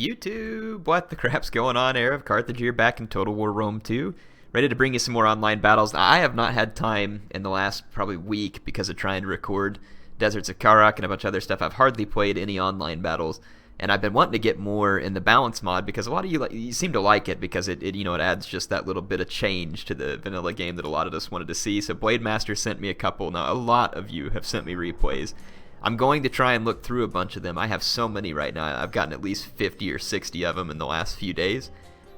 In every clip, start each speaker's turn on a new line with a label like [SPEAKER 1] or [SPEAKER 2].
[SPEAKER 1] YouTube, what the crap's going on? HeirofCarthage here, back in Total War Rome 2, ready to bring you some more online battles. Now, I have not had time in the last probably week because of trying to record Deserts of Karak and a bunch of other stuff. I've hardly played any online battles, and I've been wanting to get more in the balance mod because a lot of you seem to like it because it adds just that little bit of change to the vanilla game that a lot of us wanted to see. So Blade Master sent me a couple. Now, a lot of you have sent me replays. I'm going to try and look through a bunch of them. I have so many right now. I've gotten at least 50 or 60 of them in the last few days.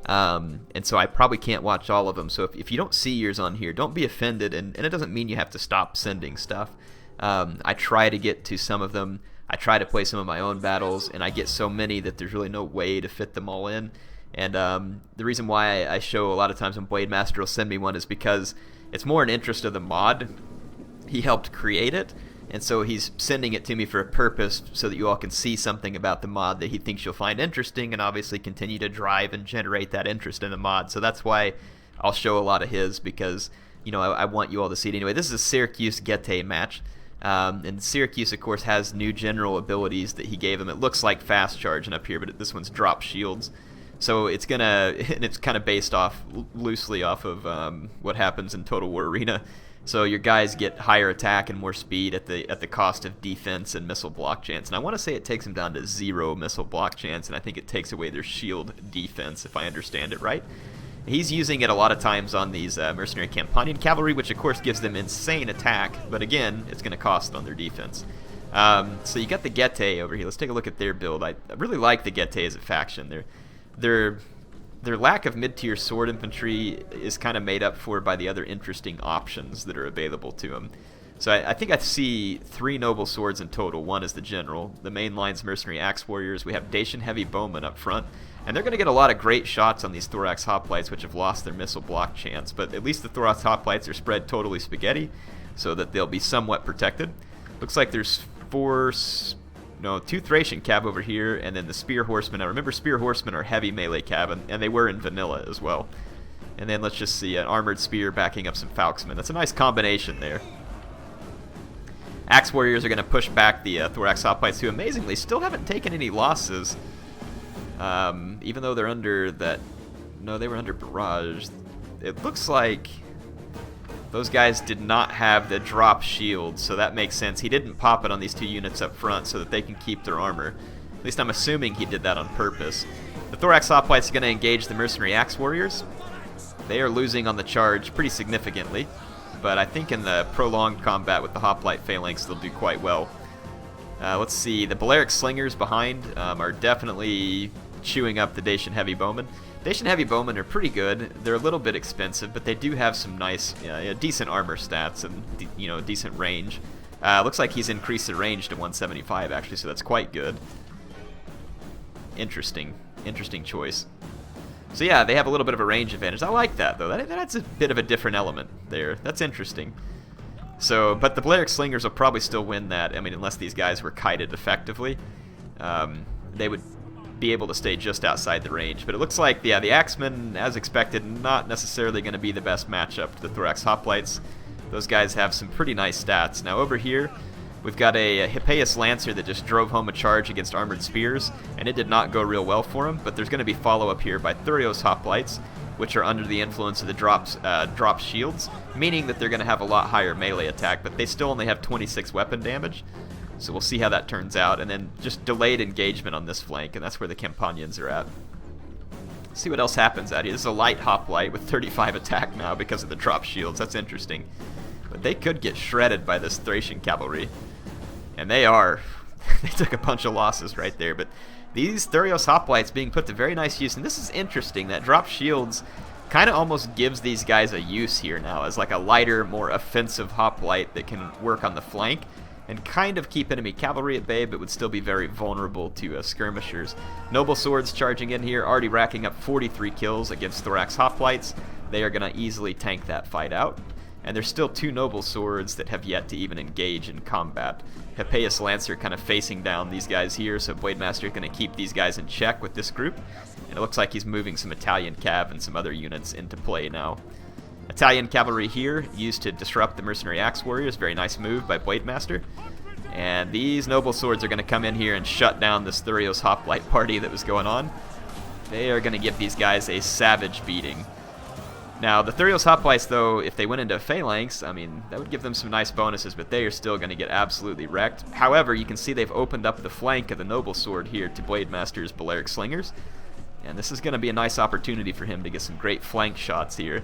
[SPEAKER 1] And so I probably can't watch all of them. So if you don't see yours on here, don't be offended. And it doesn't mean you have to stop sending stuff. I try to get to some of them. I try to play some of my own battles. And I get so many that there's really no way to fit them all in. And the reason why I show a lot of times when Blade Master will send me one is because it's more an interest of the mod. He helped create it. And so he's sending it to me for a purpose so that you all can see something about the mod that he thinks you'll find interesting and obviously continue to drive and generate that interest in the mod. So that's why I'll show a lot of his because, I want you all to see it anyway. This is a Syracuse Getae match. And Syracuse, of course, has new general abilities that he gave him. It looks like fast charging up here, but this one's drop shields. So it's kind of based loosely off of what happens in Total War Arena. So your guys get higher attack and more speed at the cost of defense and missile block chance. And I want to say it takes them down to 0 missile block chance, and I think it takes away their shield defense, if I understand it right. He's using it a lot of times on these mercenary Campanian cavalry, which of course gives them insane attack, but again, it's going to cost on their defense. So you got the Getae over here. Let's take a look at their build. I really like the Getae as a faction. Their lack of mid-tier sword infantry is kind of made up for by the other interesting options that are available to them. So I think I see 3 noble swords in total. One is the general. The main line's mercenary axe warriors. We have Dacian heavy bowmen up front. And they're going to get a lot of great shots on these thorax hoplites, which have lost their missile block chance. But at least the thorax hoplites are spread totally spaghetti, so that they'll be somewhat protected. Looks like there's 2 Thracian cav over here, and then the Spear Horsemen. Now remember, Spear Horsemen are heavy melee cav, and they were in vanilla as well. And then let's just see an Armored Spear backing up some Falxmen. That's a nice combination there. Axe Warriors are going to push back the Thorax Hoplites, who amazingly still haven't taken any losses. Even though they're under that... No, they were under barrage. It looks like those guys did not have the drop shield, so that makes sense. He didn't pop it on these 2 units up front so that they can keep their armor. At least I'm assuming he did that on purpose. The Thorax Hoplites are going to engage the Mercenary Axe Warriors. They are losing on the charge pretty significantly, but I think in the prolonged combat with the Hoplite Phalanx they'll do quite well. Let's see, the Balearic Slingers behind are definitely chewing up the Dacian Heavy Bowmen. Dacian Heavy Bowmen are pretty good. They're a little bit expensive, but they do have some nice, decent armor stats and decent range. Looks like he's increased the range to 175 actually, so that's quite good. Interesting choice. So yeah, they have a little bit of a range advantage. I like that though. That's a bit of a different element there. That's interesting. So, but the Balearic Slingers will probably still win that. I mean, unless these guys were kited effectively, they would be able to stay just outside the range. But it looks like, yeah, the Axemen, as expected, not necessarily going to be the best matchup to the Thorax Hoplites. Those guys have some pretty nice stats. Now over here, we've got a Hippeus Lancer that just drove home a charge against Armored Spears, and it did not go real well for him, but there's going to be follow-up here by Thurios Hoplites, which are under the influence of the drop shields, meaning that they're going to have a lot higher melee attack, but they still only have 26 weapon damage. So we'll see how that turns out, and then just delayed engagement on this flank, and that's where the Campanians are at. Let's see what else happens out here. This is a light hoplite with 35 attack now because of the drop shields. That's interesting. But they could get shredded by this Thracian cavalry. And they are. They took a bunch of losses right there. But these Thurios hoplites being put to very nice use, and this is interesting. That drop shields kind of almost gives these guys a use here now as like a lighter, more offensive hoplite that can work on the flank and kind of keep enemy cavalry at bay, but would still be very vulnerable to skirmishers. Noble Swords charging in here, already racking up 43 kills against Thorax Hoplites. They are going to easily tank that fight out. And there's still 2 Noble Swords that have yet to even engage in combat. Hippeus Lancer kind of facing down these guys here, so Blade Master is going to keep these guys in check with this group. And it looks like he's moving some Italian Cav and some other units into play now. Italian cavalry here, used to disrupt the Mercenary Axe Warriors. Very nice move by Blade Master. And these noble swords are going to come in here and shut down this Thurios hoplite party that was going on. They are going to give these guys a savage beating. Now, the Thurios hoplites, though, if they went into phalanx, I mean, that would give them some nice bonuses, but they are still going to get absolutely wrecked. However, you can see they've opened up the flank of the noble sword here to Blademaster's Balearic Slingers. And this is going to be a nice opportunity for him to get some great flank shots here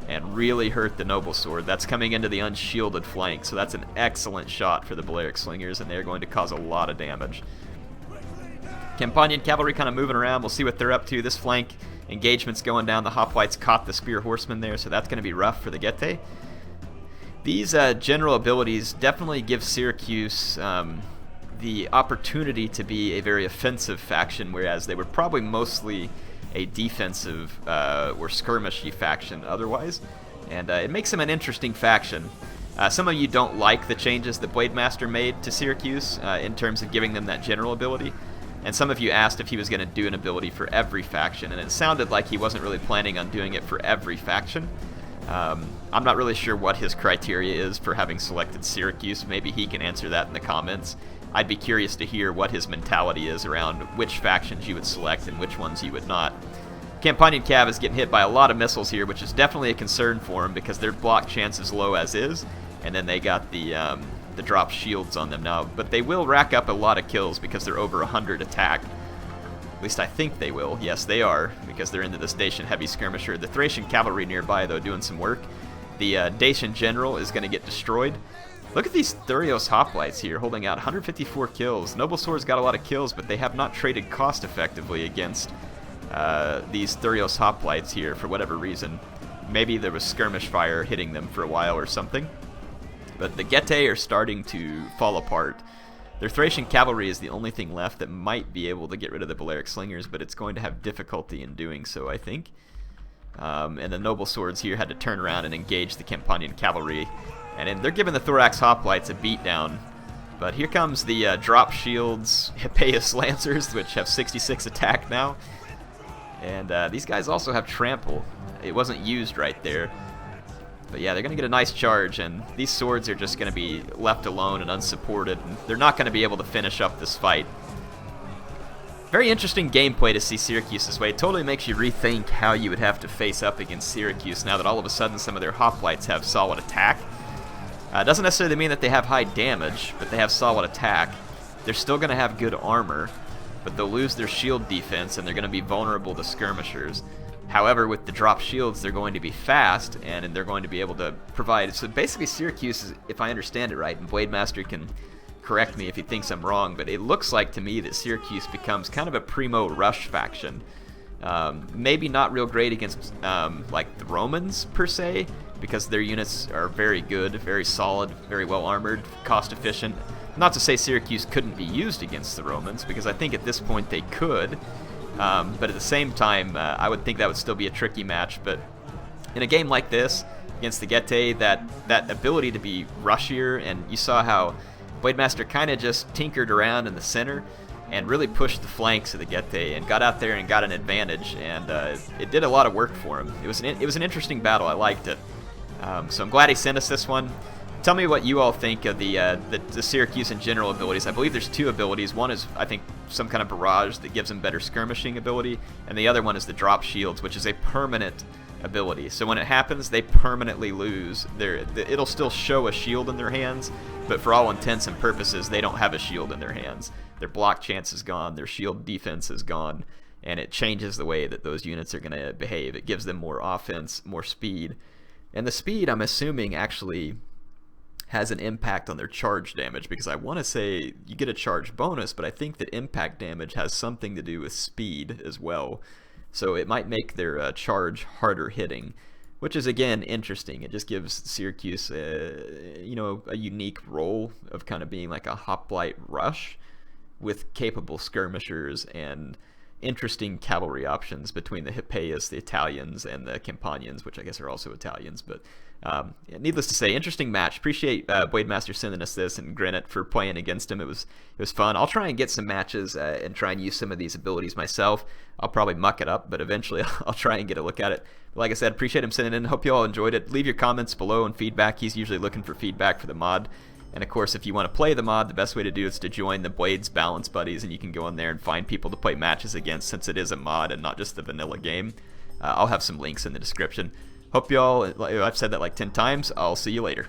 [SPEAKER 1] and really hurt the noble sword. That's coming into the unshielded flank, so that's an excellent shot for the Balearic Slingers, and they're going to cause a lot of damage. Campanian cavalry kind of moving around. We'll see what they're up to. This flank engagement's going down. The hoplites caught the spear horsemen there, so that's going to be rough for the Getae. These general abilities definitely give Syracuse the opportunity to be a very offensive faction, whereas they were probably mostly a defensive or skirmishy faction otherwise, and it makes them an interesting faction. Some of you don't like the changes that Blademaster made to Syracuse in terms of giving them that general ability, and some of you asked if he was going to do an ability for every faction, and it sounded like he wasn't really planning on doing it for every faction. I'm not really sure what his criteria is for having selected Syracuse. Maybe he can answer that in the comments. I'd be curious to hear what his mentality is around which factions you would select and which ones you would not. Campanian Cav is getting hit by a lot of missiles here, which is definitely a concern for him because their block chance is low as is, and then they got the drop shields on them now. But they will rack up a lot of kills because they're over 100 attack. At least I think they will. Yes, they are, because they're into the Dacian heavy skirmisher. The Thracian cavalry nearby, though, doing some work. The Dacian general is going to get destroyed. Look at these Thurios hoplites here, holding out 154 kills. Noble Sword's got a lot of kills, but they have not traded cost effectively against these Thurios hoplites here for whatever reason. Maybe there was skirmish fire hitting them for a while or something. But the Getae are starting to fall apart. Their Thracian cavalry is the only thing left that might be able to get rid of the Balearic Slingers, but it's going to have difficulty in doing so, I think. And the Noble Swords here had to turn around and engage the Campanian cavalry. And they're giving the Thorax hoplites a beatdown. But here comes the drop shields, Hippeus Lancers, which have 66 attack now. And these guys also have trample. It wasn't used right there. But yeah, they're going to get a nice charge, and these swords are just going to be left alone and unsupported, and they're not going to be able to finish up this fight. Very interesting gameplay to see Syracuse this way. It totally makes you rethink how you would have to face up against Syracuse now that all of a sudden some of their hoplites have solid attack. Doesn't necessarily mean that they have high damage, but they have solid attack. They're still going to have good armor, but they'll lose their shield defense, and they're going to be vulnerable to skirmishers. However, with the drop shields, they're going to be fast, and they're going to be able to provide. So basically, Syracuse, is, if I understand it right, and Blademaster can correct me if he thinks I'm wrong, but it looks like to me that Syracuse becomes kind of a primo rush faction. Maybe not real great against like the Romans per se, because their units are very good, very solid, very well armored, cost efficient. Not to say Syracuse couldn't be used against the Romans, because I think at this point they could. But at the same time, I would think that would still be a tricky match. But in a game like this, against the Getae, that ability to be rushier, and you saw how Blademaster kind of just tinkered around in the center and really pushed the flanks of the Getae and got out there and got an advantage, and it did a lot of work for him. It was an interesting battle. I liked it. So I'm glad he sent us this one. Tell me what you all think of the Syracuse and general abilities. I believe there's two abilities. One is, I think, some kind of barrage that gives them better skirmishing ability, and the other one is the drop shields, which is a permanent ability. So when it happens, they permanently lose. It'll still show a shield in their hands, but for all intents and purposes, they don't have a shield in their hands. Their block chance is gone, their shield defense is gone, and it changes the way that those units are going to behave. It gives them more offense, more speed. And the speed, I'm assuming, actually has an impact on their charge damage, because I want to say you get a charge bonus, but I think that impact damage has something to do with speed as well. So it might make their charge harder hitting, which is, again, interesting. It just gives Syracuse a unique role of kind of being like a hoplite rush with capable skirmishers and interesting cavalry options between the Hippeus, the Italians, and the Campanians, which I guess are also Italians. But needless to say, interesting match. Appreciate Blademaster sending us this, and Granite for playing against him. It was fun. I'll try and get some matches and try and use some of these abilities myself. I'll probably muck it up, but eventually I'll try and get a look at it. But like I said, appreciate him sending in. Hope you all enjoyed it. Leave your comments below and feedback. He's usually looking for feedback for the mod. And of course, if you want to play the mod, the best way to do is to join the Blades Balance Buddies, and you can go in there and find people to play matches against, since it is a mod and not just the vanilla game. I'll have some links in the description. Hope y'all, I've said that like 10 times. I'll see you later.